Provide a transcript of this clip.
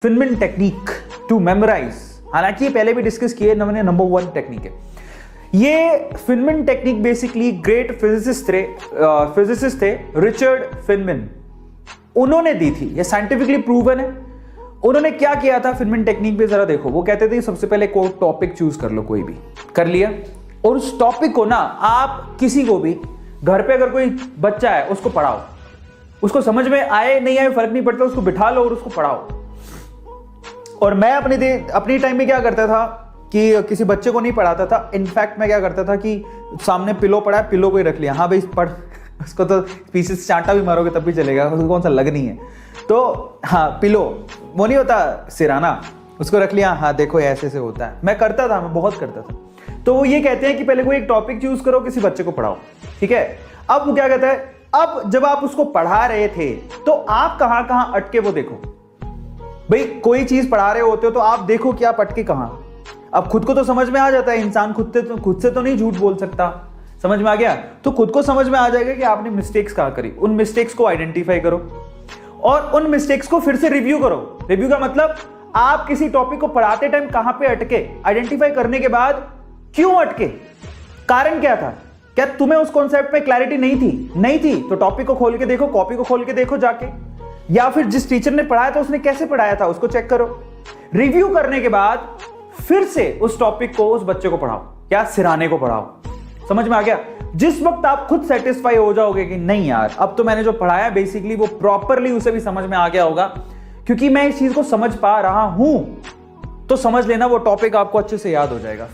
Feynman technique to memorise, हालांकि ये पहले भी डिस्कस किए, मैंने नंबर 1 टेक्निक है ये। Feynman technique basically great physicist थे रिचर्ड फिनमैन, उन्होंने दी थी, ये साइंटिफिकली प्रूवन है। उन्होंने क्या किया था फिनमैन टेक्निक पे, जरा देखो। वो कहते थे सबसे पहले कोई टॉपिक चूज कर लो, कोई भी कर लिया, और उस टॉपिक को ना आप किसी को भी घर पे अगर कोई बच्चा है उसको पढ़ाओ, उसको समझ में आए नहीं आए फर्क नहीं पड़ता, उसको बिठा लो और उसको पढ़ाओ। और मैं अपनी टाइम में क्या करता था कि किसी बच्चे को नहीं पढ़ाता था, इनफैक्ट मैं क्या करता था कि सामने पिलो पड़ा है, पिलो को ही रख लिया, हाँ भाई पढ़, उसको तो पीछे से चांटा भी मारोगे तब भी चलेगा, उसको कौन सा लगनी है। तो हाँ पिलो, वो नहीं होता सिराना, उसको रख लिया, हाँ देखो ऐसे ऐसे होता है। मैं करता था, मैं बहुत करता था। तो वो ये कहते हैं कि पहले कोई एक टॉपिक चूज करो, किसी बच्चे को पढ़ाओ, ठीक है। अब वो क्या कहता है, अब जब आप उसको पढ़ा रहे थे तो आप कहां कहां अटके वो देखो। भाई कोई चीज पढ़ा रहे होते हो तो आप देखो कि आप अटके कहां। अब खुद को तो समझ में आ जाता है, इंसान खुद से तो नहीं झूठ बोल सकता, समझ में आ गया। तो खुद को समझ में आ जाएगा कि आपने मिस्टेक्स कहां करी, उन मिस्टेक्स को आइडेंटिफाई करो और उन मिस्टेक्स को फिर से रिव्यू करो। रिव्यू का मतलब आप किसी टॉपिक को पढ़ाते टाइम कहां पे अटके, आइडेंटिफाई करने के बाद क्यों अटके, कारण क्या था, क्या तुम्हें उस कॉन्सेप्ट पे क्लैरिटी नहीं थी तो टॉपिक को खोल के देखो, कॉपी को खोल के देखो जाके, या फिर जिस टीचर ने पढ़ाया था उसने कैसे पढ़ाया था उसको चेक करो। रिव्यू करने के बाद फिर से उस टॉपिक को उस बच्चे को पढ़ाओ या सिराने को पढ़ाओ। समझ में आ गया। जिस वक्त आप खुद सेटिस्फाई हो जाओगे कि नहीं यार अब तो मैंने जो पढ़ाया बेसिकली वो प्रॉपरली उसे भी समझ में आ गया होगा, क्योंकि मैं इस चीज को समझ पा रहा हूं, तो समझ लेना वो टॉपिक आपको अच्छे से याद हो जाएगा।